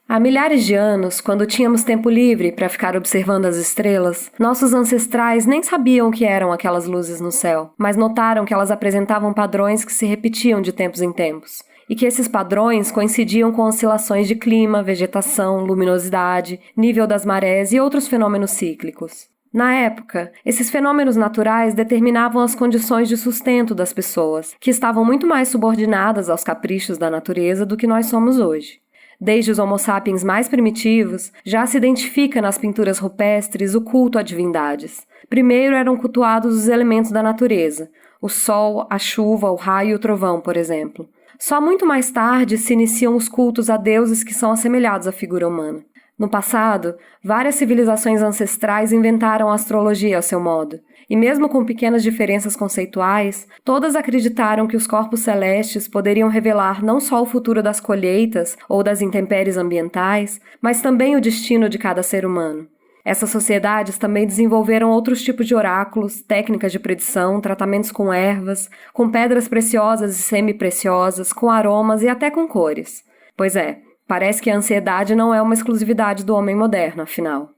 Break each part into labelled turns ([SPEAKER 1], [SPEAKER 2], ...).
[SPEAKER 1] Há milhares de anos, quando tínhamos tempo livre para ficar observando as estrelas, nossos ancestrais nem sabiam o que eram aquelas luzes no céu, mas notaram que elas apresentavam padrões que se repetiam de tempos em tempos, e que esses padrões coincidiam com oscilações de clima, vegetação, luminosidade, nível das marés e outros fenômenos cíclicos. Na época, esses fenômenos naturais determinavam as condições de sustento das pessoas, que estavam muito mais subordinadas aos caprichos da natureza do que nós somos hoje. Desde os Homo sapiens mais primitivos, já se identifica nas pinturas rupestres o culto a divindades. Primeiro eram cultuados os elementos da natureza, o sol, a chuva, o raio e o trovão, por exemplo. Só muito mais tarde se iniciam os cultos a deuses que são assemelhados à figura humana. No passado, várias civilizações ancestrais inventaram a astrologia ao seu modo, e mesmo com pequenas diferenças conceituais, todas acreditaram que os corpos celestes poderiam revelar não só o futuro das colheitas ou das intempéries ambientais, mas também o destino de cada ser humano. Essas sociedades também desenvolveram outros tipos de oráculos, técnicas de predição, tratamentos com ervas, com pedras preciosas e semi-preciosas, com aromas e até com cores. Pois é, parece que a ansiedade não é uma exclusividade do homem moderno, afinal.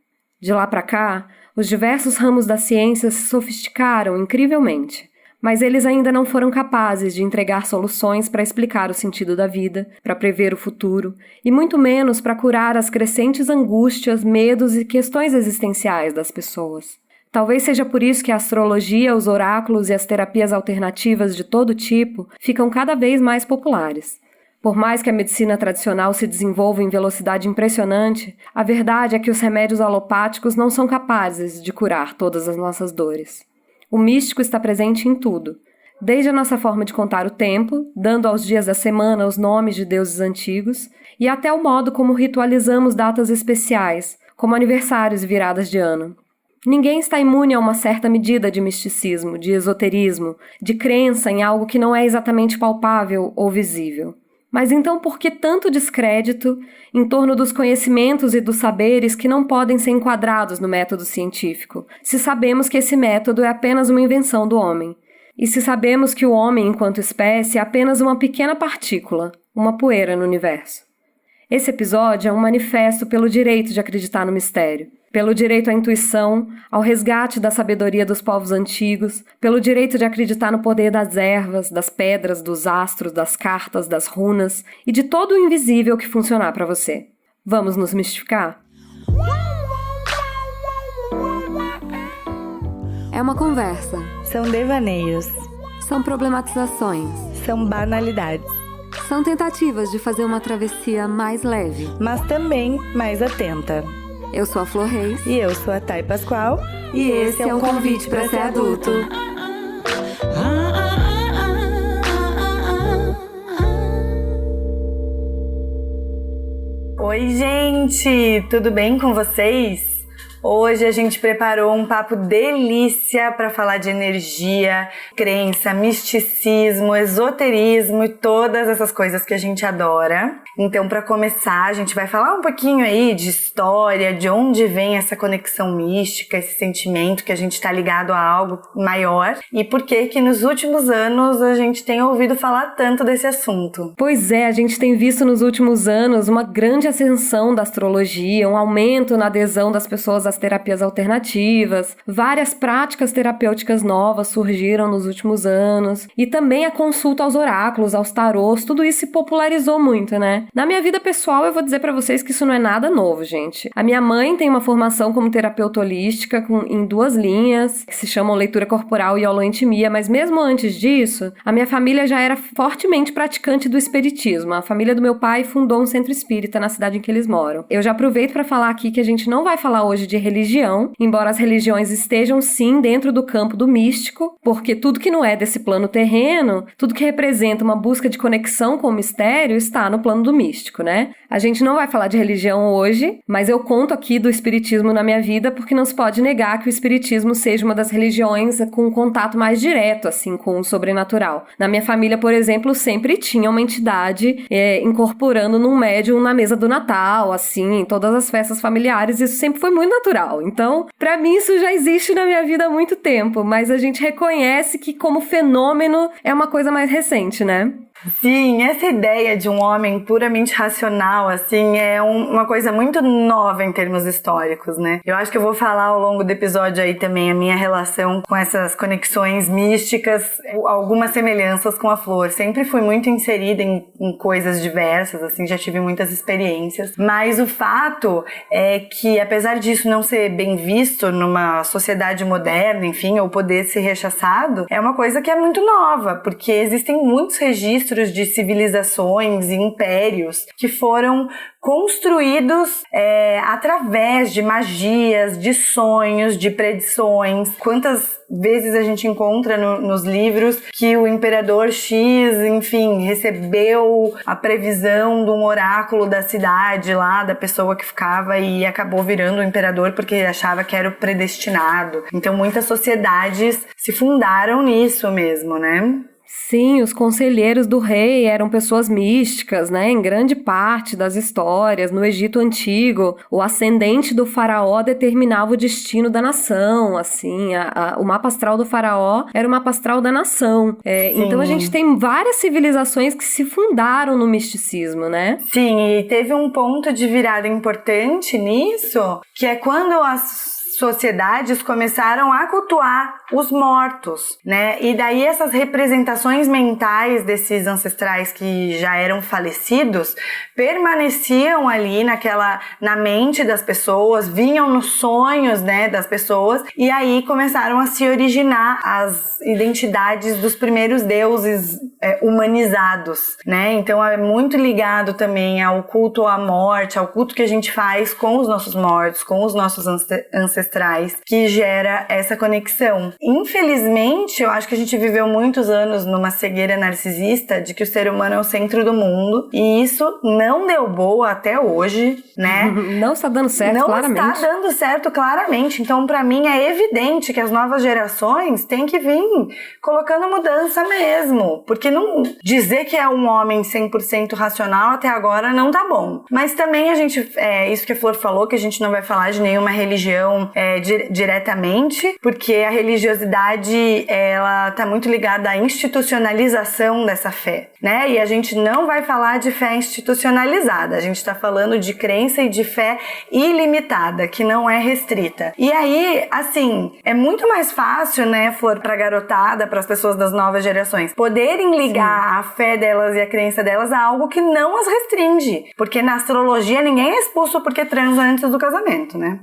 [SPEAKER 1] De lá para cá, os diversos ramos da ciência se sofisticaram incrivelmente, mas eles ainda não foram capazes de entregar soluções para explicar o sentido da vida, para prever o futuro, e muito menos para curar as crescentes angústias, medos e questões existenciais das pessoas. Talvez seja por isso que a astrologia, os oráculos e as terapias alternativas de todo tipo ficam cada vez mais populares. Por mais que a medicina tradicional se desenvolva em velocidade impressionante, a verdade é que os remédios alopáticos não são capazes de curar todas as nossas dores. O místico está presente em tudo, desde a nossa forma de contar o tempo, dando aos dias da semana os nomes de deuses antigos, e até o modo como ritualizamos datas especiais, como aniversários e viradas de ano. Ninguém está imune a uma certa medida de misticismo, de esoterismo, de crença em algo que não é exatamente palpável ou visível. Mas então por que tanto descrédito em torno dos conhecimentos e dos saberes que não podem ser enquadrados no método científico, se sabemos que esse método é apenas uma invenção do homem? E se sabemos que o homem, enquanto espécie, é apenas uma pequena partícula, uma poeira no universo? Esse episódio é um manifesto pelo direito de acreditar no mistério, pelo direito à intuição, ao resgate da sabedoria dos povos antigos, pelo direito de acreditar no poder das ervas, das pedras, dos astros, das cartas, das runas e de todo o invisível que funcionar para você. Vamos nos mistificar? É uma conversa.
[SPEAKER 2] São devaneios.
[SPEAKER 1] São problematizações.
[SPEAKER 2] São banalidades.
[SPEAKER 1] São tentativas de fazer uma travessia mais leve,
[SPEAKER 2] mas também mais atenta.
[SPEAKER 1] Eu sou a Flor Reis.
[SPEAKER 2] E eu sou a Thay Pascoal.
[SPEAKER 1] E esse é um convite para ser adulto.
[SPEAKER 2] Oi, gente! Tudo bem com vocês? Hoje a gente preparou um papo delícia para falar de energia, crença, misticismo, esoterismo e todas essas coisas que a gente adora. Então, para começar, a gente vai falar um pouquinho aí de história, de onde vem essa conexão mística, esse sentimento que a gente está ligado a algo maior e por que nos últimos anos a gente tem ouvido falar tanto desse assunto.
[SPEAKER 1] Pois é, a gente tem visto nos últimos anos uma grande ascensão da astrologia, um aumento na adesão das pessoas às terapias alternativas, várias práticas terapêuticas novas surgiram nos últimos anos e também a consulta aos oráculos, aos tarôs, tudo isso se popularizou muito, né? Na minha vida pessoal, eu vou dizer pra vocês que isso não é nada novo, gente. A minha mãe tem uma formação como terapeuta holística em 2 linhas, que se chamam leitura corporal e holoentimia, mas mesmo antes disso, a minha família já era fortemente praticante do espiritismo. A família do meu pai fundou um centro espírita na cidade em que eles moram. Eu já aproveito pra falar aqui que a gente não vai falar hoje de religião, embora as religiões estejam sim dentro do campo do místico, porque tudo que não é desse plano terreno, tudo que representa uma busca de conexão com o mistério está no plano do místico, né? A gente não vai falar de religião hoje, mas eu conto aqui do espiritismo na minha vida porque não se pode negar que o espiritismo seja uma das religiões com um contato mais direto, assim, com o sobrenatural. Na minha família, por exemplo, sempre tinha uma entidade incorporando num médium na mesa do Natal, assim, em todas as festas familiares, isso sempre foi muito natural. Então, pra mim isso já existe na minha vida há muito tempo, mas a gente reconhece que como fenômeno é uma coisa mais recente, né?
[SPEAKER 2] Sim, essa ideia de um homem puramente racional, assim, é uma coisa muito nova em termos históricos, né? Eu acho que eu vou falar ao longo do episódio aí também a minha relação com essas conexões místicas, algumas semelhanças com a Flor. Sempre fui muito inserida em coisas diversas, assim, já tive muitas experiências. Mas o fato é que, apesar disso não ser bem visto numa sociedade moderna, enfim, ou poder ser rechaçado, é uma coisa que é muito nova, porque existem muitos registros de civilizações e impérios que foram construídos através de magias, de sonhos, de predições. Quantas vezes a gente encontra nos livros que o imperador X, enfim, recebeu a previsão de um oráculo da cidade lá, da pessoa que ficava, e acabou virando o imperador porque achava que era o predestinado. Então muitas sociedades se fundaram nisso mesmo, né?
[SPEAKER 1] Sim, os conselheiros do rei eram pessoas místicas, né? Em grande parte das histórias, no Egito Antigo, o ascendente do faraó determinava o destino da nação, assim, o mapa astral do faraó era o mapa astral da nação. Então a gente tem várias civilizações que se fundaram no misticismo, né?
[SPEAKER 2] Sim, e teve um ponto de virada importante nisso, que é quando as sociedades começaram a cultuar os mortos, né? E daí essas representações mentais desses ancestrais que já eram falecidos permaneciam ali na mente das pessoas, vinham nos sonhos, né, das pessoas, e aí começaram a se originar as identidades dos primeiros deuses humanizados, né? Então é muito ligado também ao culto à morte, ao culto que a gente faz com os nossos mortos, com os nossos ancestrais, que gera essa conexão. Infelizmente, eu acho que a gente viveu muitos anos numa cegueira narcisista de que o ser humano é o centro do mundo, e isso não deu boa até hoje, né?
[SPEAKER 1] Não está dando certo, claramente.
[SPEAKER 2] Não está dando certo, claramente. Então, para mim, é evidente que as novas gerações têm que vir colocando mudança mesmo, porque não dizer que é um homem 100% racional até agora não tá bom. Mas também a gente, isso que a Flor falou, que a gente não vai falar de nenhuma religião diretamente, porque a religiosidade, ela tá muito ligada à institucionalização dessa fé, né? E a gente não vai falar de fé institucionalizada, a gente tá falando de crença e de fé ilimitada, que não é restrita. E aí, assim, é muito mais fácil, né, Flor, pra garotada, para as pessoas das novas gerações, poderem ligar a fé delas e a crença delas a algo que não as restringe, porque na astrologia ninguém é expulso porque transa antes do casamento, né?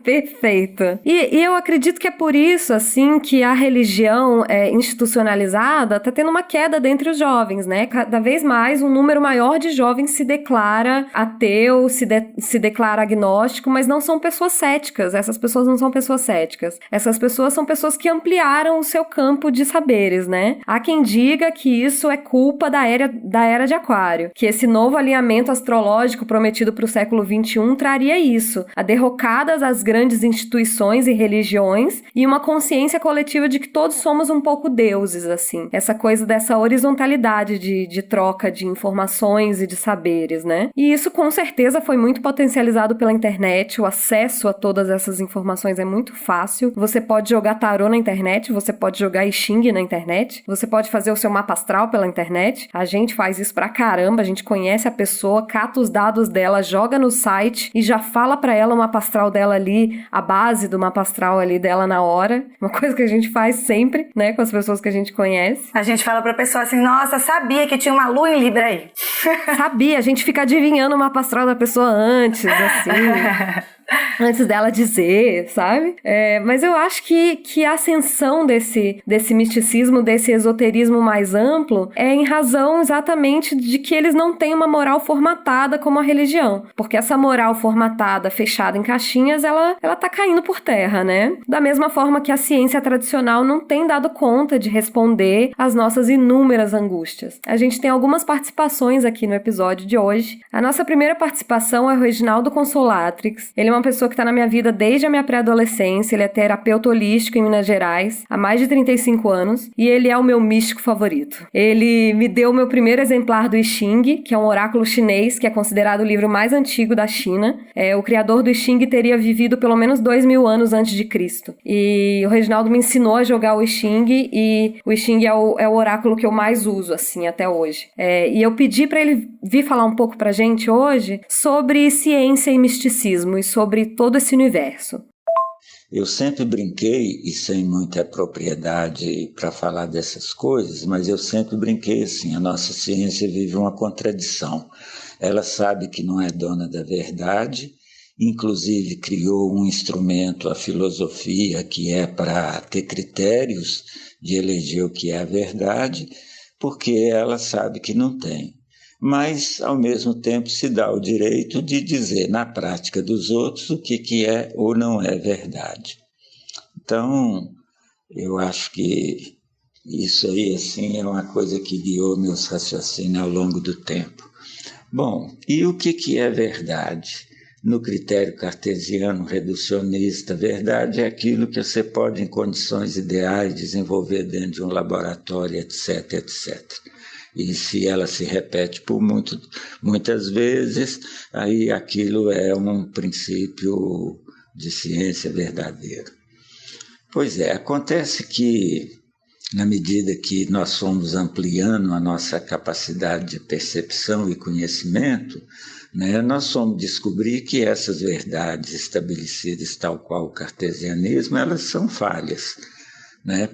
[SPEAKER 1] Perfeito. E eu acredito que é por isso, assim, que a religião institucionalizada tá tendo uma queda dentre os jovens, né? Cada vez mais um número maior de jovens se declara ateu, se declara agnóstico, mas não são pessoas céticas. Essas pessoas não são pessoas céticas. Essas pessoas são pessoas que ampliaram o seu campo de saberes, né? Há quem diga que isso é culpa da era de Aquário, que esse novo alinhamento astrológico prometido para o século XXI traria isso, a derrocadas às grandes instituições e religiões e uma consciência coletiva de que todos somos um pouco deuses, assim. Essa coisa dessa horizontalidade de troca de informações e de saberes, né? E isso com certeza foi muito potencializado pela internet, o acesso a todas essas informações é muito fácil. Você pode jogar tarô na internet, você pode jogar I Ching na internet, você pode fazer o seu mapa astral pela internet. A gente faz isso pra caramba, a gente conhece a pessoa, cata os dados dela, joga no site e já fala pra ela o mapa astral dela ali, a base do mapa astral ali dela na hora. Uma coisa que a gente faz sempre, né, com as pessoas que a gente conhece.
[SPEAKER 2] A gente fala pra pessoa assim, nossa, sabia que tinha uma lua em Libra aí.
[SPEAKER 1] Sabia, a gente fica adivinhando o mapa astral da pessoa antes, assim. Antes dela dizer, sabe? Mas eu acho que a ascensão desse misticismo, desse esoterismo mais amplo, é em razão exatamente de que eles não têm uma moral formatada como a religião. Porque essa moral formatada, fechada em caixinhas, ela tá caindo por terra, né? Da mesma forma que a ciência tradicional não tem dado conta de responder às nossas inúmeras angústias. A gente tem algumas participações aqui no episódio de hoje. A nossa primeira participação é o Reginaldo Consolatrix. Ele é uma uma pessoa que está na minha vida desde a minha pré-adolescência, ele é terapeuta holístico em Minas Gerais há mais de 35 anos e ele é o meu místico favorito. Ele me deu o meu primeiro exemplar do I Ching, que é um oráculo chinês que é considerado o livro mais antigo da China. O criador do I Ching teria vivido pelo menos 2000 anos antes de Cristo. E o Reginaldo me ensinou a jogar o I Ching e o I Ching é o oráculo que eu mais uso, assim, até hoje. E eu pedi para ele vir falar um pouco pra gente hoje sobre ciência e misticismo e sobre todo esse universo.
[SPEAKER 3] Eu sempre brinquei, e sem muita propriedade para falar dessas coisas, mas eu sempre brinquei assim, a nossa ciência vive uma contradição. Ela sabe que não é dona da verdade, inclusive criou um instrumento, a filosofia, que é para ter critérios de eleger o que é a verdade, porque ela sabe que não tem. Mas, ao mesmo tempo, se dá o direito de dizer na prática dos outros o que é ou não é verdade. Então, eu acho que isso aí assim, é uma coisa que guiou meus raciocínios ao longo do tempo. Bom, e o que é verdade? No critério cartesiano reducionista, verdade é aquilo que você pode, em condições ideais, desenvolver dentro de um laboratório, etc, etc. E se ela se repete por muitas vezes, aí aquilo é um princípio de ciência verdadeiro. Pois é, acontece que, na medida que nós fomos ampliando a nossa capacidade de percepção e conhecimento, nós fomos descobrir que essas verdades estabelecidas, tal qual o cartesianismo, elas são falhas.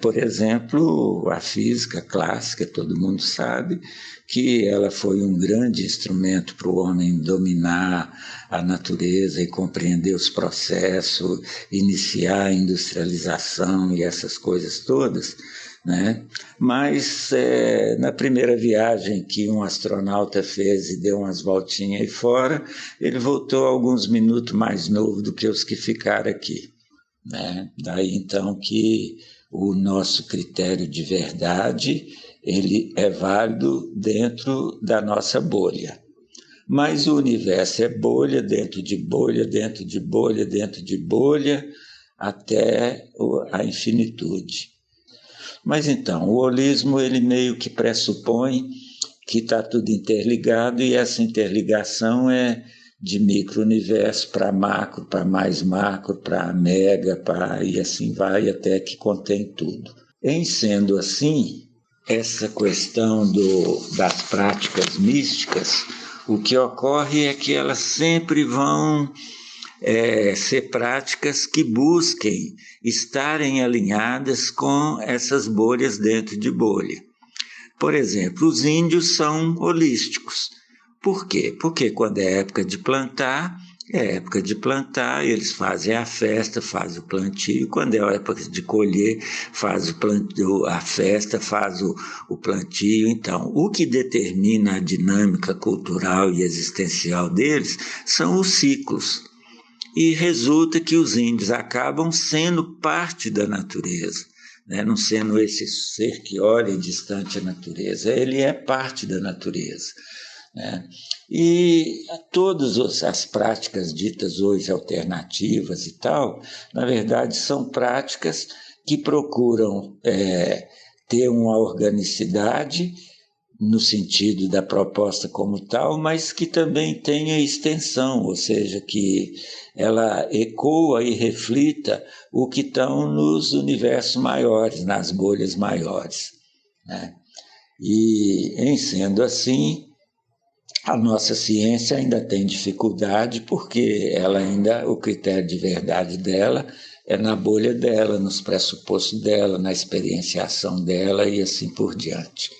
[SPEAKER 3] Por exemplo, a física clássica, todo mundo sabe que ela foi um grande instrumento para o homem dominar a natureza e compreender os processos, iniciar a industrialização e essas coisas todas, Mas na primeira viagem que um astronauta fez e deu umas voltinhas aí fora, ele voltou alguns minutos mais novo do que os que ficaram aqui. Daí então que o nosso critério de verdade ele é válido dentro da nossa bolha. Mas o universo é bolha dentro de bolha, dentro de bolha, dentro de bolha, até a infinitude. Mas então, o holismo ele meio que pressupõe que está tudo interligado e essa interligação é de micro-universo para macro, para mais macro, para mega, e assim vai até que contém tudo. Em sendo assim, essa questão das práticas místicas, o que ocorre é que elas sempre vão ser práticas que busquem estarem alinhadas com essas bolhas dentro de bolha. Por exemplo, os índios são holísticos. Por quê? Porque quando é época de plantar, eles fazem a festa, fazem o plantio. Quando é época de colher, faz a festa, faz o plantio. Então, o que determina a dinâmica cultural e existencial deles são os ciclos. E resulta que os índios acabam sendo parte da natureza, não sendo esse ser que olha distante a natureza, ele é parte da natureza. E todas as práticas ditas hoje alternativas e tal, na verdade são práticas que procuram ter uma organicidade no sentido da proposta como tal, mas que também tenha extensão, ou seja, que ela ecoa e reflita o que estão nos universos maiores, nas bolhas maiores. E, em sendo assim, a nossa ciência ainda tem dificuldade porque o critério de verdade dela é na bolha dela, nos pressupostos dela, na experienciação dela e assim por diante.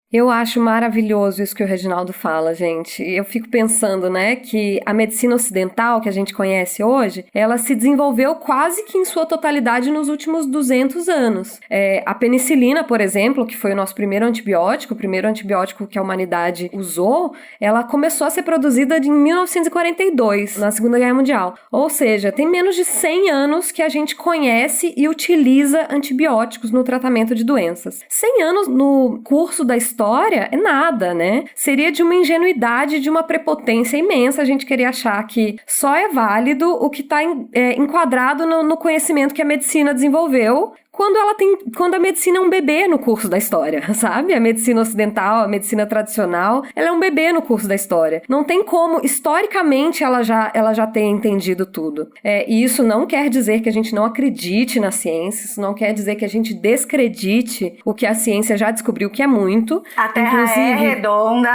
[SPEAKER 1] Eu acho maravilhoso isso que o Reginaldo fala, gente. Eu fico pensando, que a medicina ocidental que a gente conhece hoje, ela se desenvolveu quase que em sua totalidade nos últimos 200 anos. A penicilina, por exemplo, que foi o nosso primeiro antibiótico, o primeiro antibiótico que a humanidade usou, ela começou a ser produzida em 1942, na Segunda Guerra Mundial. Ou seja, tem menos de 100 anos que a gente conhece e utiliza antibióticos no tratamento de doenças. 100 anos no curso da história história é nada, né? Seria de uma ingenuidade, de uma prepotência imensa a gente querer achar que só é válido o que está enquadrado no conhecimento que a medicina desenvolveu, quando a medicina é um bebê no curso da história, sabe? A medicina ocidental, a medicina tradicional, ela é um bebê no curso da história. Não tem como, historicamente, ela já ter entendido tudo. E isso não quer dizer que a gente não acredite na ciência, isso não quer dizer que a gente descredite o que a ciência já descobriu, que é muito.
[SPEAKER 2] A Terra é redonda.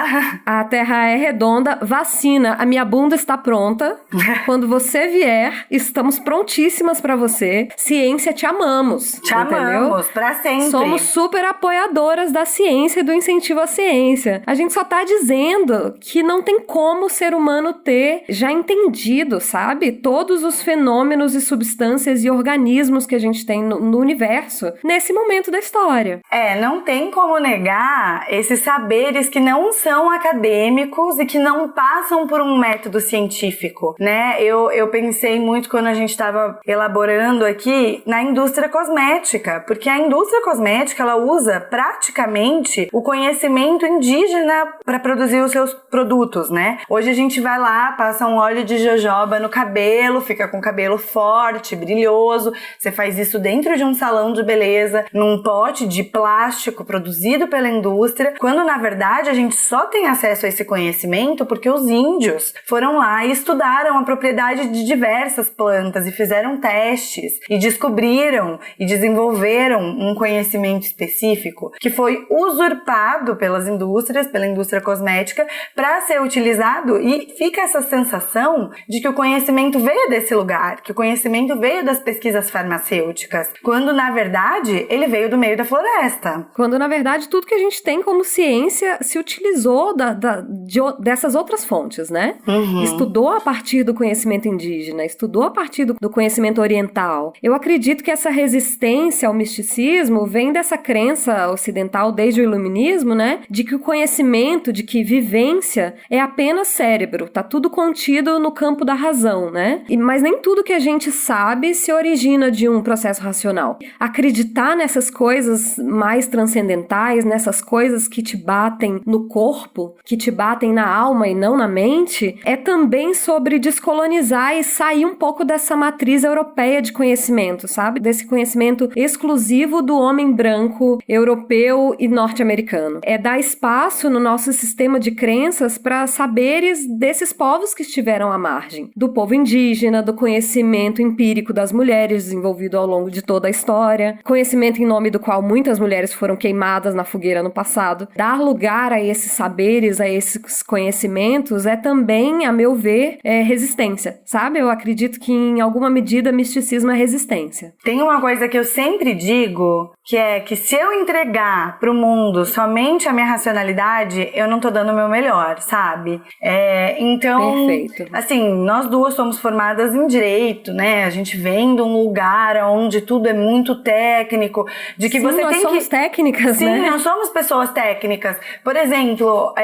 [SPEAKER 1] A Terra é redonda. Vacina, a minha bunda está pronta. Quando você vier, estamos prontíssimas para você. Ciência, te amamos.
[SPEAKER 2] Te amamos, pra sempre.
[SPEAKER 1] Somos super apoiadoras da ciência e do incentivo à ciência. A gente só tá dizendo que não tem como o ser humano ter já entendido, sabe? Todos os fenômenos e substâncias e organismos que a gente tem no universo nesse momento da história.
[SPEAKER 2] Não tem como negar esses saberes que não são acadêmicos e que não passam por um método científico, né? Eu pensei muito quando a gente estava elaborando aqui na indústria cosmética, porque a indústria cosmética ela usa praticamente o conhecimento indígena para produzir os seus produtos, né? Hoje a gente vai lá, passa um óleo de jojoba no cabelo, fica com o cabelo forte, brilhoso. Você faz isso dentro de um salão de beleza, num pote de plástico produzido pela indústria, quando na verdade a gente só tem acesso a esse conhecimento porque os índios foram lá e estudaram a propriedade de diversas plantas e fizeram testes e descobriram e desenvolveram um conhecimento específico que foi usurpado pelas indústrias, pela indústria cosmética, para ser utilizado, e fica essa sensação de que o conhecimento veio desse lugar, que o conhecimento veio das pesquisas farmacêuticas, quando na verdade ele veio do meio da floresta.
[SPEAKER 1] Quando na verdade tudo que a gente tem como ciência se utilizou dessas outras fontes, né? Estudou a partir do conhecimento indígena, estudou a partir do conhecimento oriental. Eu acredito que essa resistência ao misticismo vem dessa crença ocidental desde o iluminismo, né? De que o conhecimento, de que vivência é apenas cérebro, tá tudo contido no campo da razão, né? Mas nem tudo que a gente sabe se origina de um processo racional. Acreditar nessas coisas mais transcendentais, nessas coisas que te batem no corpo, que te batem na alma e não na mente, é também sobre descolonizar e sair um pouco dessa matriz europeia de conhecimento, sabe? Desse conhecimento exclusivo do homem branco, europeu e norte-americano. É dar espaço no nosso sistema de crenças para saberes desses povos que estiveram à margem. Do povo indígena, do conhecimento empírico das mulheres desenvolvido ao longo de toda a história, conhecimento em nome do qual muitas mulheres foram queimadas na fogueira no passado. Dar lugar a esses saberes, a esses conhecimentos é também, a meu ver, resistência, sabe? Eu acredito que em alguma medida misticismo é resistência.
[SPEAKER 2] Tem uma coisa que eu sempre digo, que é que se eu entregar pro mundo somente a minha racionalidade, eu não tô dando o meu melhor, sabe? Então,
[SPEAKER 1] perfeito.
[SPEAKER 2] Assim, nós duas somos formadas em direito, né? A gente vem de um lugar onde tudo é muito técnico, de que
[SPEAKER 1] Sim,
[SPEAKER 2] você
[SPEAKER 1] nós
[SPEAKER 2] tem
[SPEAKER 1] somos técnicas,
[SPEAKER 2] Sim,
[SPEAKER 1] né?
[SPEAKER 2] Sim, nós somos pessoas técnicas. Por exemplo,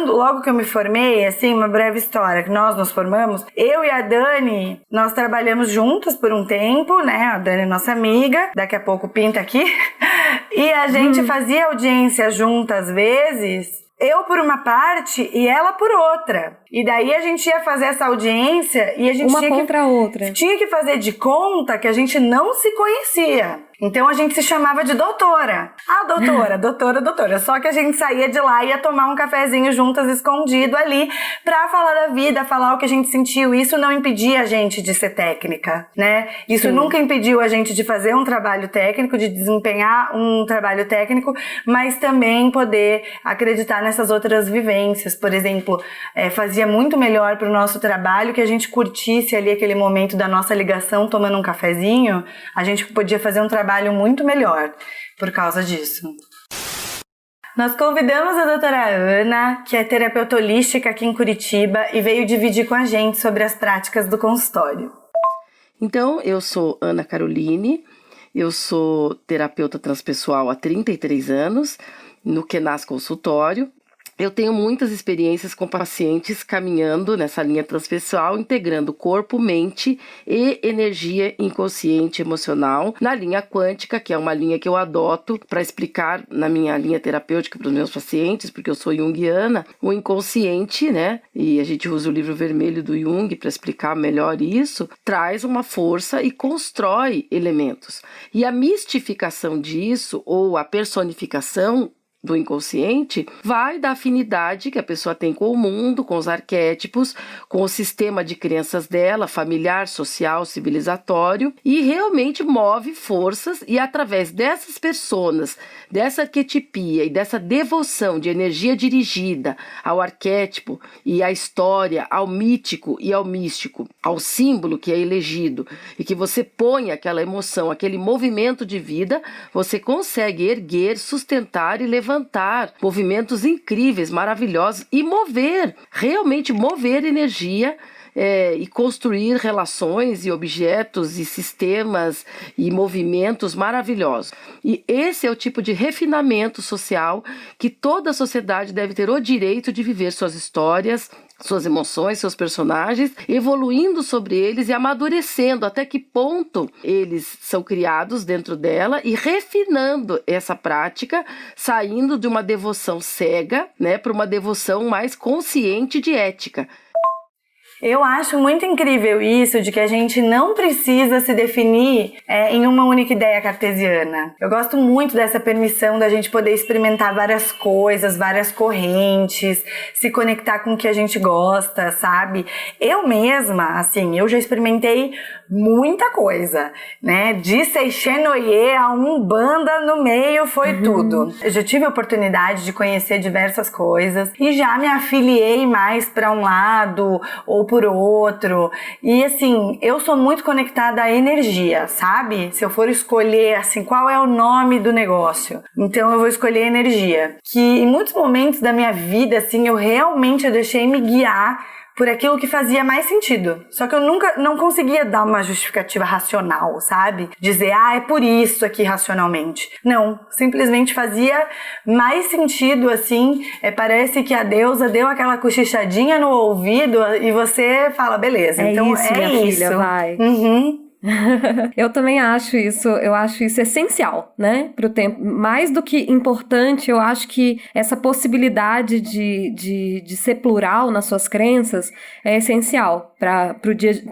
[SPEAKER 2] logo que eu me formei, assim, uma breve história, que nós nos formamos, eu e a Dani, nós trabalhamos juntas por um tempo, né? A Dani é nossa amiga, daqui a pouco pinta aqui. E a gente fazia audiência juntas às vezes, eu por uma parte e ela por outra. E daí a gente ia fazer essa audiência e a gente tinha que fazer de conta que a gente não se conhecia. Então a gente se chamava de doutora. Ah, doutora. Só que a gente saía de lá e ia tomar um cafezinho juntas, escondido ali, pra falar da vida, falar o que a gente sentiu. Isso não impedia a gente de ser técnica, né? Isso Sim. nunca impediu a gente de fazer um trabalho técnico, de desempenhar um trabalho técnico, mas também poder acreditar nessas outras vivências. Por exemplo, fazia muito melhor pro nosso trabalho que a gente curtisse ali aquele momento da nossa ligação tomando um cafezinho. A gente podia fazer um trabalho muito melhor por causa disso. Nós convidamos a doutora Ana, que é terapeuta holística aqui em Curitiba, e veio dividir com a gente sobre as práticas do consultório.
[SPEAKER 4] Então, eu sou Ana Caroline, eu sou terapeuta transpessoal há 33 anos, no Kenas Consultório. Eu tenho muitas experiências com pacientes caminhando nessa linha transpessoal, integrando corpo, mente e energia inconsciente emocional na linha quântica, que é uma linha que eu adoto para explicar na minha linha terapêutica para os meus pacientes, porque eu sou junguiana, o inconsciente, né? E a gente usa o livro vermelho do Jung para explicar melhor isso, traz uma força e constrói elementos. E a mistificação disso, ou a personificação do inconsciente, vai da afinidade que a pessoa tem com o mundo, com os arquétipos, com o sistema de crenças dela, familiar, social, civilizatório, e realmente move forças, e através dessas personas, dessa arquetipia e dessa devoção de energia dirigida ao arquétipo e à história, ao mítico e ao místico, ao símbolo que é elegido, e que você põe aquela emoção, aquele movimento de vida, você consegue erguer, sustentar e levantar movimentos incríveis, maravilhosos e realmente mover energia e construir relações e objetos e sistemas e movimentos maravilhosos. E esse é o tipo de refinamento social que toda a sociedade deve ter o direito de viver suas histórias, suas emoções, seus personagens, evoluindo sobre eles e amadurecendo até que ponto eles são criados dentro dela e refinando essa prática, saindo de uma devoção cega, né, para uma devoção mais consciente de ética.
[SPEAKER 2] Eu acho muito incrível isso de que a gente não precisa se definir em uma única ideia cartesiana. Eu gosto muito dessa permissão da gente poder experimentar várias coisas, várias correntes, se conectar com o que a gente gosta, sabe? Eu mesma, assim, eu já experimentei muita coisa, né? De Seishenoye a Umbanda no meio foi tudo. Eu já tive a oportunidade de conhecer diversas coisas e já me afiliei mais para um lado ou por outro. E assim, eu sou muito conectada à energia, sabe? Se eu for escolher assim, qual é o nome do negócio, então eu vou escolher energia. Que em muitos momentos da minha vida, assim, eu deixei me guiar por aquilo que fazia mais sentido. Só que eu não conseguia dar uma justificativa racional, sabe? Dizer, é por isso aqui racionalmente. Não, simplesmente fazia mais sentido, assim, parece que a deusa deu aquela cochichadinha no ouvido e você fala, beleza, então
[SPEAKER 1] isso, minha filha, vai. Eu também acho isso, eu acho isso essencial, né, pro tempo, mais do que importante. Eu acho que essa possibilidade de ser plural nas suas crenças é essencial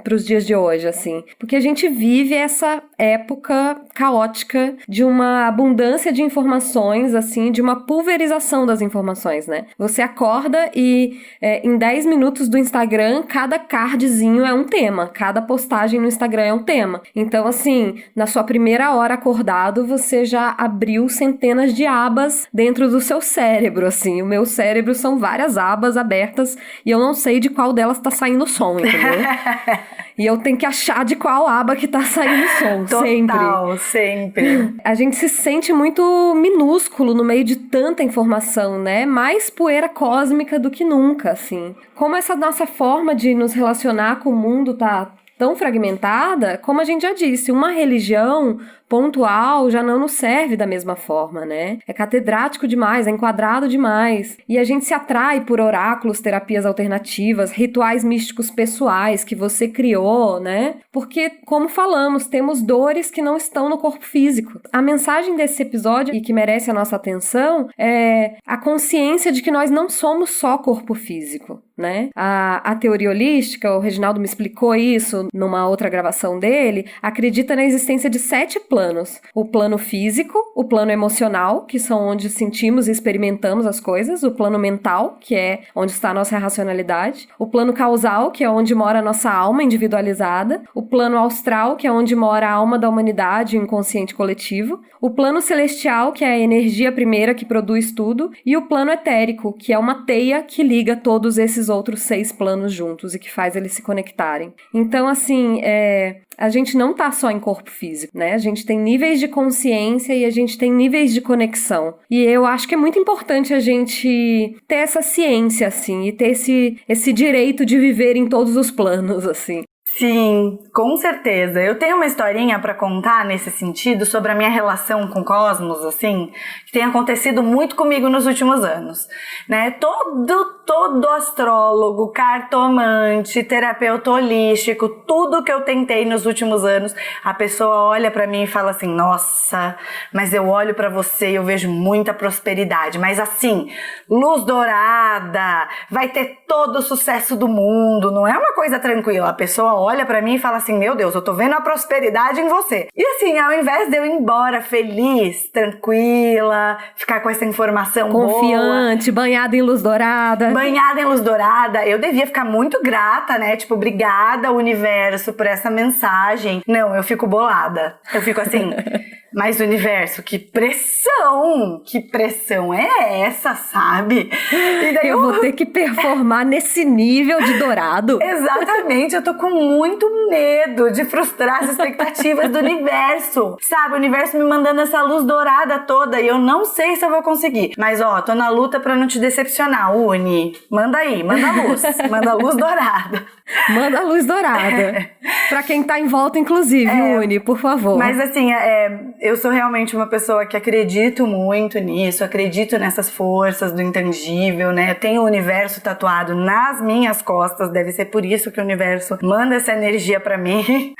[SPEAKER 1] pros dias de hoje, assim, porque a gente vive essa época caótica de uma abundância de informações, assim, de uma pulverização das informações, né, você acorda e em 10 minutos do Instagram, cada cardzinho é um tema, cada postagem no Instagram é um tema. Então, assim, na sua primeira hora acordado, você já abriu centenas de abas dentro do seu cérebro, assim. O meu cérebro são várias abas abertas e eu não sei de qual delas tá saindo som, entendeu? E eu tenho que achar de qual aba que tá saindo som,
[SPEAKER 2] sempre.
[SPEAKER 1] A gente se sente muito minúsculo no meio de tanta informação, né? Mais poeira cósmica do que nunca, assim. Como essa nossa forma de nos relacionar com o mundo tá tão fragmentada, como a gente já disse, uma religião pontual já não nos serve da mesma forma, né? É catedrático demais, é enquadrado demais. E a gente se atrai por oráculos, terapias alternativas, rituais místicos pessoais que você criou, né? Porque, como falamos, temos dores que não estão no corpo físico. A mensagem desse episódio, e que merece a nossa atenção, é a consciência de que nós não somos só corpo físico, né? A teoria holística, o Reginaldo me explicou isso numa outra gravação dele, acredita na existência de 7 planos. O plano físico, o plano emocional, que são onde sentimos e experimentamos as coisas, o plano mental, que é onde está a nossa racionalidade, o plano causal, que é onde mora a nossa alma individualizada, o plano austral, que é onde mora a alma da humanidade, o inconsciente coletivo, o plano celestial, que é a energia primeira que produz tudo, e o plano etérico, que é uma teia que liga todos esses outros 6 planos juntos e que faz eles se conectarem. Então, assim, a gente não tá só em corpo físico, né? A gente tem níveis de consciência e a gente tem níveis de conexão. E eu acho que é muito importante a gente ter essa ciência, assim, e ter esse direito de viver em todos os planos, assim.
[SPEAKER 2] Sim, com certeza. Eu tenho uma historinha pra contar nesse sentido sobre a minha relação com o cosmos, assim, que tem acontecido muito comigo nos últimos anos, né? Todo astrólogo, cartomante, terapeuta holístico, tudo que eu tentei nos últimos anos, a pessoa olha pra mim e fala assim: nossa, mas eu olho pra você e eu vejo muita prosperidade, mas assim, luz dourada, vai ter todo o sucesso do mundo, não é uma coisa tranquila. A pessoa olha pra mim e fala assim: meu Deus, eu tô vendo a prosperidade em você. E assim, ao invés de eu ir embora feliz, tranquila, ficar com essa informação
[SPEAKER 1] confiante,
[SPEAKER 2] boa,
[SPEAKER 1] banhada em luz dourada,
[SPEAKER 2] eu devia ficar muito grata, né? Tipo, obrigada, universo, por essa mensagem. Não, eu fico bolada. Eu fico assim... Mas, universo, que pressão é essa, sabe? E daí
[SPEAKER 1] eu vou ter que performar nesse nível de dourado.
[SPEAKER 2] Exatamente, eu tô com muito medo de frustrar as expectativas do universo, sabe? O universo me mandando essa luz dourada toda e eu não sei se eu vou conseguir. Mas, ó, tô na luta pra não te decepcionar, Uni. Manda aí, manda luz, manda luz dourada.
[SPEAKER 1] Manda a luz dourada. Pra quem tá em volta, inclusive, Uni, por favor.
[SPEAKER 2] Mas assim, eu sou realmente uma pessoa que acredito muito nisso, acredito nessas forças do intangível, né? Eu tenho o universo tatuado nas minhas costas, deve ser por isso que o universo manda essa energia pra mim.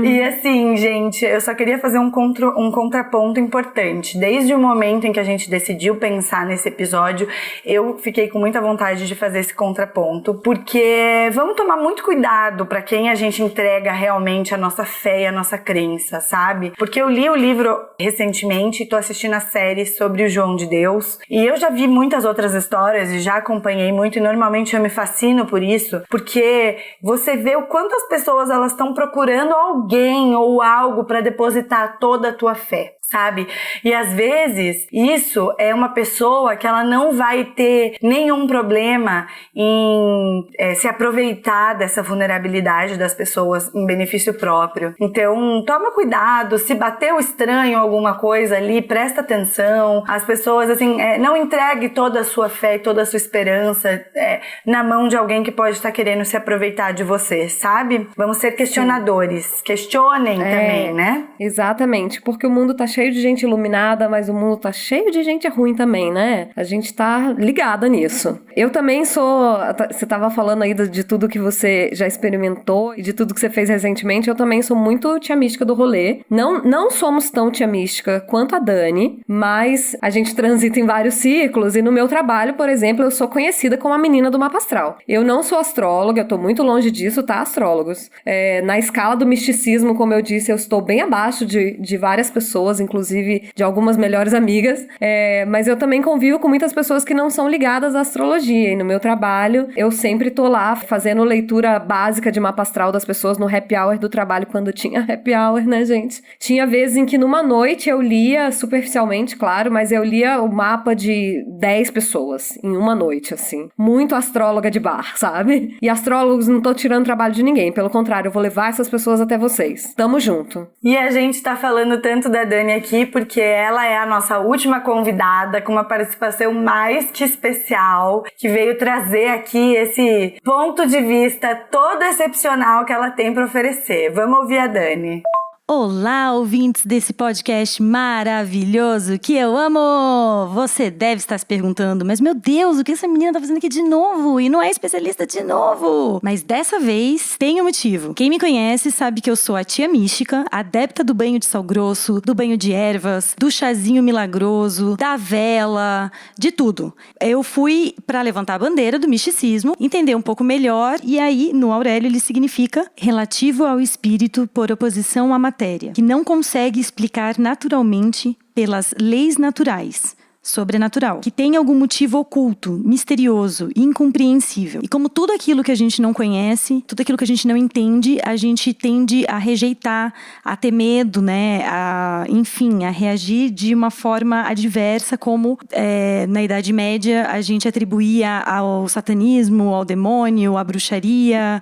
[SPEAKER 2] E assim, gente, eu só queria fazer um contraponto importante. Desde o momento em que a gente decidiu pensar nesse episódio, eu fiquei com muita vontade de fazer esse contraponto, porque vamos tomar muito cuidado pra quem a gente entrega realmente a nossa fé e a nossa crença, sabe? Porque eu li o livro recentemente e tô assistindo a série sobre o João de Deus, e eu já vi muitas outras histórias e já acompanhei muito, e normalmente eu me fascino por isso, porque você vê o quanto as pessoas elas estão procurando alguém ou algo pra depositar toda a tua fé, sabe? E às vezes isso é uma pessoa que ela não vai ter nenhum problema em se aproveitar dessa vulnerabilidade das pessoas em benefício próprio. Então toma cuidado, se bater o estranho alguma coisa ali, presta atenção. As pessoas assim, não entregue toda a sua fé e toda a sua esperança na mão de alguém que pode estar querendo se aproveitar de você, sabe? Vamos ser questionadores. Sim. Questionem também, né?
[SPEAKER 1] Exatamente, porque o mundo tá cheio de gente iluminada, mas o mundo tá cheio de gente ruim também, né? A gente tá ligada nisso. Eu também sou... Você tava falando aí de tudo que você já experimentou e de tudo que você fez recentemente. Eu também sou muito tia mística do rolê. Não somos tão tia mística quanto a Dani, mas a gente transita em vários ciclos e no meu trabalho, por exemplo, eu sou conhecida como a menina do mapa astral. Eu não sou astróloga, eu tô muito longe disso, tá, astrólogos? Na escala do misticismo, como eu disse, eu estou bem abaixo de várias pessoas, inclusive de algumas melhores amigas, mas eu também convivo com muitas pessoas que não são ligadas à astrologia, e no meu trabalho eu sempre tô lá fazendo leitura básica de mapa astral das pessoas no happy hour do trabalho, quando tinha happy hour, né, gente? Tinha vezes em que numa noite eu lia, superficialmente, claro, mas eu lia o mapa de 10 pessoas em uma noite, assim. Muito astróloga de bar, sabe? E astrólogos não tô tirando trabalho de ninguém, pelo contrário, eu vou levar essas pessoas até vocês. Tamo junto.
[SPEAKER 2] E a gente tá falando tanto da Dani aqui porque ela é a nossa última convidada com uma participação mais que especial, que veio trazer aqui esse ponto de vista todo excepcional que ela tem para oferecer. Vamos ouvir a Dani.
[SPEAKER 5] Olá, ouvintes desse podcast maravilhoso que eu amo! Você deve estar se perguntando, mas meu Deus, o que essa menina tá fazendo aqui de novo? E não é especialista de novo! Mas dessa vez tem um motivo. Quem me conhece sabe que eu sou a tia mística, adepta do banho de sal grosso, do banho de ervas, do chazinho milagroso, da vela, de tudo. Eu fui para levantar a bandeira do misticismo, entender um pouco melhor, e aí no Aurélio ele significa relativo ao espírito por oposição à matéria, que não consegue explicar naturalmente pelas leis naturais. Sobrenatural, que tem algum motivo oculto, misterioso, incompreensível. E como tudo aquilo que a gente não conhece, tudo aquilo que a gente não entende, a gente tende a rejeitar, a ter medo, né? A reagir de uma forma adversa, como na Idade Média a gente atribuía ao satanismo, ao demônio, à bruxaria.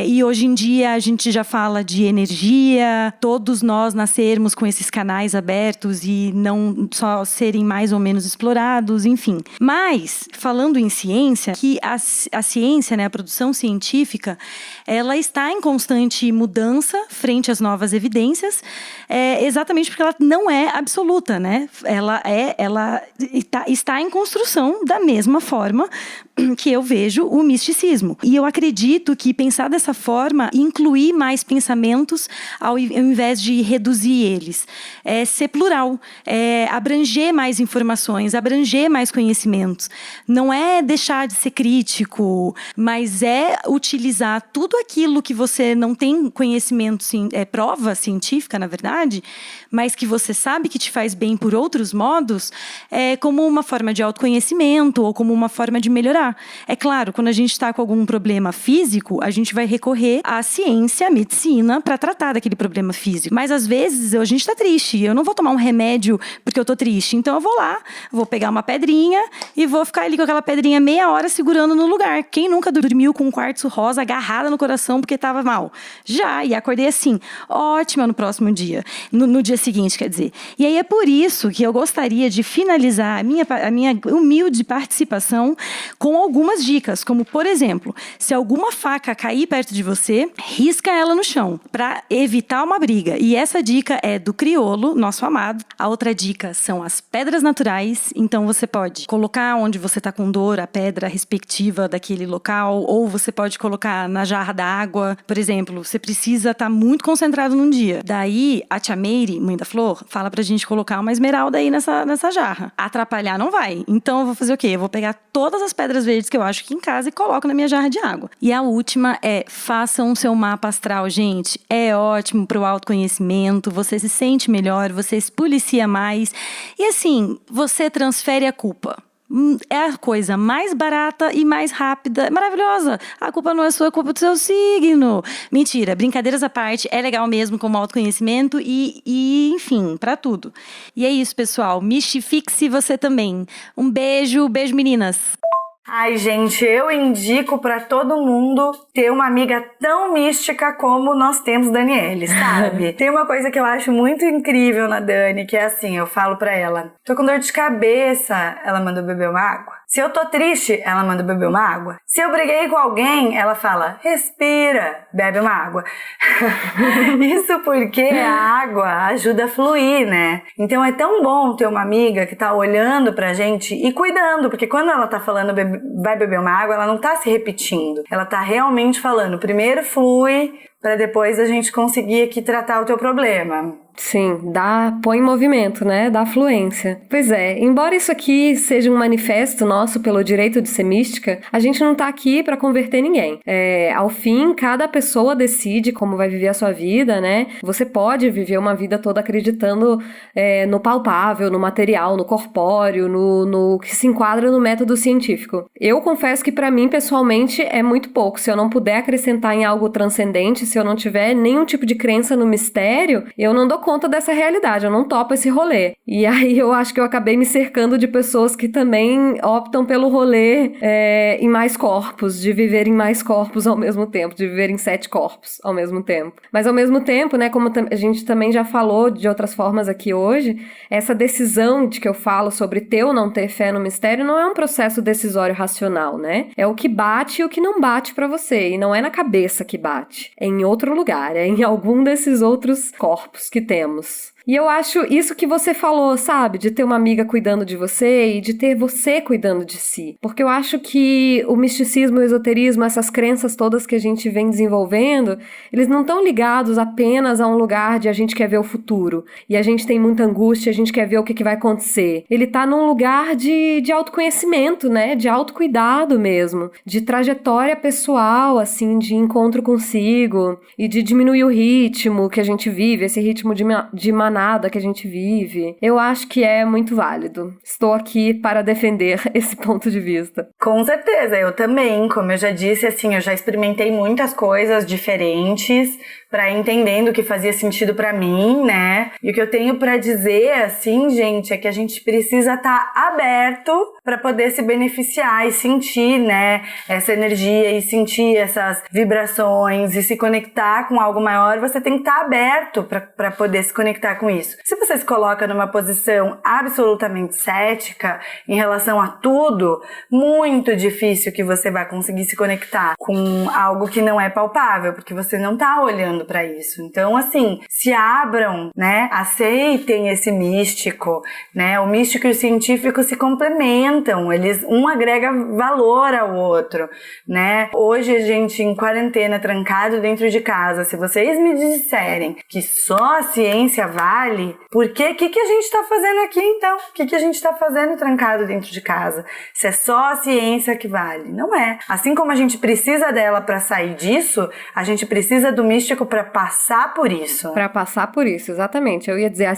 [SPEAKER 5] E hoje em dia a gente já fala de energia, todos nós nascermos com esses canais abertos e não só serem mais mais ou menos explorados, enfim. Mas, falando em ciência, que a ciência, né, a produção científica, ela está em constante mudança frente às novas evidências, exatamente porque ela não é absoluta, né? Ela está em construção da mesma forma que eu vejo o misticismo. E eu acredito que pensar dessa forma, incluir mais pensamentos ao invés de reduzir eles, ser plural, abranger mais informações, abranger mais conhecimentos. Não é deixar de ser crítico, mas é utilizar tudo aquilo que você não tem conhecimento, prova científica, na verdade, mas que você sabe que te faz bem por outros modos, como uma forma de autoconhecimento ou como uma forma de melhorar. É claro, quando a gente está com algum problema físico, a gente vai recorrer à ciência, à medicina, para tratar daquele problema físico. Mas, às vezes, a gente está triste. Eu não vou tomar um remédio porque eu tô triste. Então, eu vou lá, vou pegar uma pedrinha e vou ficar ali com aquela pedrinha meia hora segurando no lugar. Quem nunca dormiu com um quartzo rosa agarrada no coração porque estava mal? Já, e acordei assim, ótima no próximo dia. No dia seguinte, quer dizer. E aí, é por isso que eu gostaria de finalizar a minha humilde participação com algumas dicas, como, por exemplo, se alguma faca cair perto de você, risca ela no chão, para evitar uma briga. E essa dica é do crioulo, nosso amado. A outra dica são as pedras naturais. Então, você pode colocar onde você está com dor a pedra respectiva daquele local, ou você pode colocar na jarra da água. Por exemplo, você precisa estar muito concentrado num dia. Daí, a tia Meire, mãe da Flor, fala pra gente colocar uma esmeralda aí nessa jarra. Atrapalhar não vai. Então, eu vou fazer o quê? Eu vou pegar todas as pedras verdes que eu acho aqui em casa e coloco na minha jarra de água. E a última é, façam o seu mapa astral, gente. É ótimo pro autoconhecimento, você se sente melhor, você se policia mais. E assim, você transfere a culpa. É a coisa mais barata e mais rápida, maravilhosa. A culpa não é sua, é culpa do seu signo. Mentira, brincadeiras à parte, é legal mesmo como autoconhecimento e enfim, pra tudo. E é isso, pessoal. Mistifique-se você também. Um beijo, beijo meninas.
[SPEAKER 2] Ai, gente, eu indico pra todo mundo ter uma amiga tão mística como nós temos Daniele, sabe? Tem uma coisa que eu acho muito incrível na Dani, que é assim, eu falo pra ela, tô com dor de cabeça, ela manda eu beber uma água. Se eu tô triste, ela manda eu beber uma água. Se eu briguei com alguém, ela fala, respira, bebe uma água. Isso porque a água ajuda a fluir, né? Então é tão bom ter uma amiga que tá olhando pra gente e cuidando, porque quando ela tá falando vai beber uma água, ela não tá se repetindo. Ela tá realmente falando, primeiro flui, pra depois a gente conseguir aqui tratar o teu problema.
[SPEAKER 1] Sim, põe em movimento, né? Dá fluência. Pois é, embora isso aqui seja um manifesto nosso pelo direito de ser mística, a gente não tá aqui pra converter ninguém. Ao fim, cada pessoa decide como vai viver a sua vida, né? Você pode viver uma vida toda acreditando no palpável, no material, no corpóreo, no que se enquadra no método científico. Eu confesso que pra mim, pessoalmente, é muito pouco. Se eu não puder acrescentar em algo transcendente, se eu não tiver nenhum tipo de crença no mistério, eu não dou conta dessa realidade, eu não topo esse rolê. E aí eu acho que eu acabei me cercando de pessoas que também optam pelo rolê em mais corpos, de viver em mais corpos ao mesmo tempo, de viver em 7 corpos ao mesmo tempo. Mas ao mesmo tempo, né, como a gente também já falou de outras formas aqui hoje, essa decisão de que eu falo sobre ter ou não ter fé no mistério não é um processo decisório racional, né? É o que bate e o que não bate pra você, e não é na cabeça que bate, é em outro lugar, é em algum desses outros corpos que temos. E eu acho isso que você falou, sabe? De ter uma amiga cuidando de você e de ter você cuidando de si. Porque eu acho que o misticismo, o esoterismo, essas crenças todas que a gente vem desenvolvendo, eles não estão ligados apenas a um lugar de a gente quer ver o futuro. E a gente tem muita angústia, a gente quer ver o que vai acontecer. Ele tá num lugar de autoconhecimento, né? De autocuidado mesmo. De trajetória pessoal, assim, de encontro consigo. E de diminuir o ritmo que a gente vive, esse ritmo de manada que a gente vive. Eu acho que é muito válido. Estou aqui para defender esse ponto de vista.
[SPEAKER 2] Com certeza, eu também. Como eu já disse, assim, eu já experimentei muitas coisas diferentes para entendendo o que fazia sentido para mim, né? E o que eu tenho para dizer, assim, gente, é que a gente precisa estar aberto para poder se beneficiar e sentir, né, essa energia e sentir essas vibrações e se conectar com algo maior. Você tem que estar aberto para poder se conectar com com isso? Se você se coloca numa posição absolutamente cética em relação a tudo, muito difícil que você vai conseguir se conectar com algo que não é palpável, porque você não tá olhando para isso. Então, assim, se abram, né? Aceitem esse místico, né? O místico e o científico se complementam, um agrega valor ao outro, né? Hoje a gente em quarentena, trancado dentro de casa, se vocês me disserem que só a ciência vale, por que a gente tá fazendo aqui então? O que a gente tá fazendo trancado dentro de casa? Se é só a ciência que vale? Não é. Assim como a gente precisa dela para sair disso, a gente precisa do místico para passar por isso.
[SPEAKER 1] Para passar por isso, exatamente. Eu ia dizer,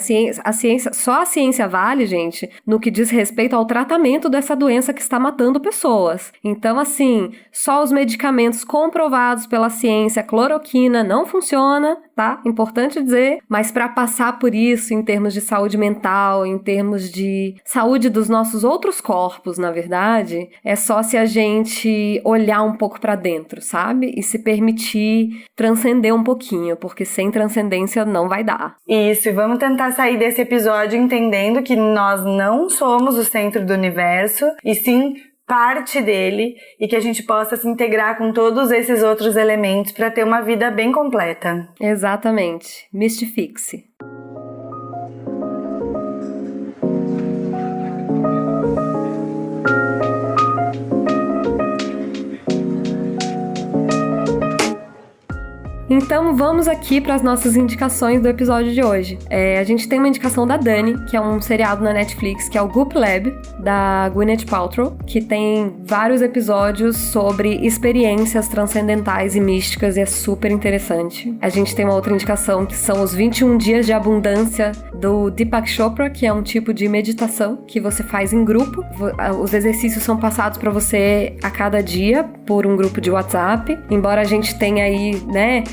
[SPEAKER 1] só a ciência vale, gente, no que diz respeito ao tratamento dessa doença que está matando pessoas. Então, assim, só os medicamentos comprovados pela ciência, cloroquina, não funciona, tá? Importante dizer, mas para passar por isso em termos de saúde mental, em termos de saúde dos nossos outros corpos, na verdade, é só se a gente olhar um pouco para dentro, sabe? E se permitir transcender um pouquinho, porque sem transcendência não vai dar.
[SPEAKER 2] Isso, e vamos tentar sair desse episódio entendendo que nós não somos o centro do universo, e sim parte dele, e que a gente possa se integrar com todos esses outros elementos para ter uma vida bem completa.
[SPEAKER 1] Exatamente. Mistifique-se. Então vamos aqui para as nossas indicações do episódio de hoje. A gente tem uma indicação da Dani, que é um seriado na Netflix, que é o Goop Lab, da Gwyneth Paltrow, que tem vários episódios sobre experiências transcendentais e místicas, e é super interessante. A gente tem uma outra indicação, que são os 21 dias de abundância do Deepak Chopra, que é um tipo de meditação que você faz em grupo. Os exercícios são passados para você a cada dia por um grupo de WhatsApp. Embora a gente tenha aí, né,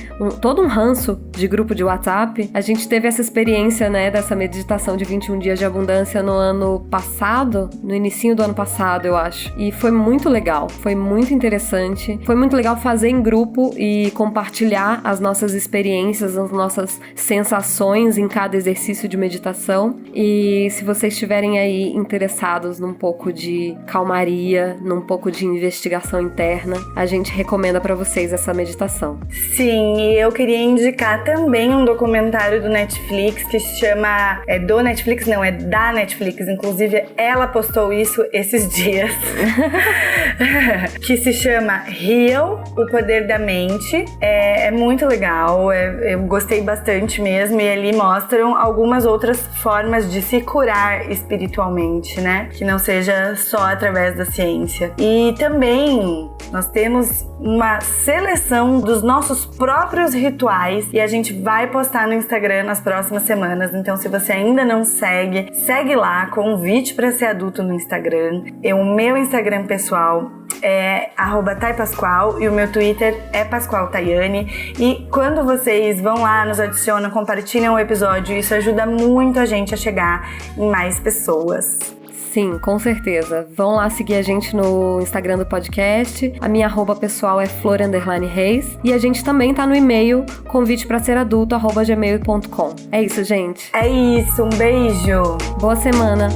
[SPEAKER 1] todo um ranço de grupo de WhatsApp, a gente teve essa experiência, né, dessa meditação de 21 dias de abundância no ano passado, no inicinho do ano passado, eu acho. E foi muito legal, foi muito interessante. Foi muito legal fazer em grupo e compartilhar as nossas experiências, as nossas sensações em cada exercício de meditação. E se vocês estiverem aí interessados num pouco de calmaria, num pouco de investigação interna, a gente recomenda para vocês essa meditação.
[SPEAKER 2] Sim, e eu queria indicar também um documentário do Netflix que se chama... da Netflix, inclusive ela postou isso esses dias. Que se chama Heal, o Poder da Mente. É muito legal, eu gostei bastante mesmo, e ali mostram algumas outras formas de se curar espiritualmente, né? Que não seja só através da ciência. E também nós temos uma seleção dos nossos próprios rituais, e a gente vai postar no Instagram nas próximas semanas. Então, se você ainda não segue, segue lá, convite para ser adulto no Instagram. O meu Instagram pessoal é @taipasqual e o meu Twitter é pasqualtaiane. E quando vocês vão lá, nos adicionam, compartilham o episódio, isso ajuda muito a gente a chegar em mais pessoas.
[SPEAKER 1] Sim, com certeza. Vão lá seguir a gente no Instagram do podcast. A minha @pessoal é flor_reis. E a gente também tá no e-mail convitepraseradulto@gmail.com. É isso, gente.
[SPEAKER 2] É isso, um beijo.
[SPEAKER 1] Boa semana.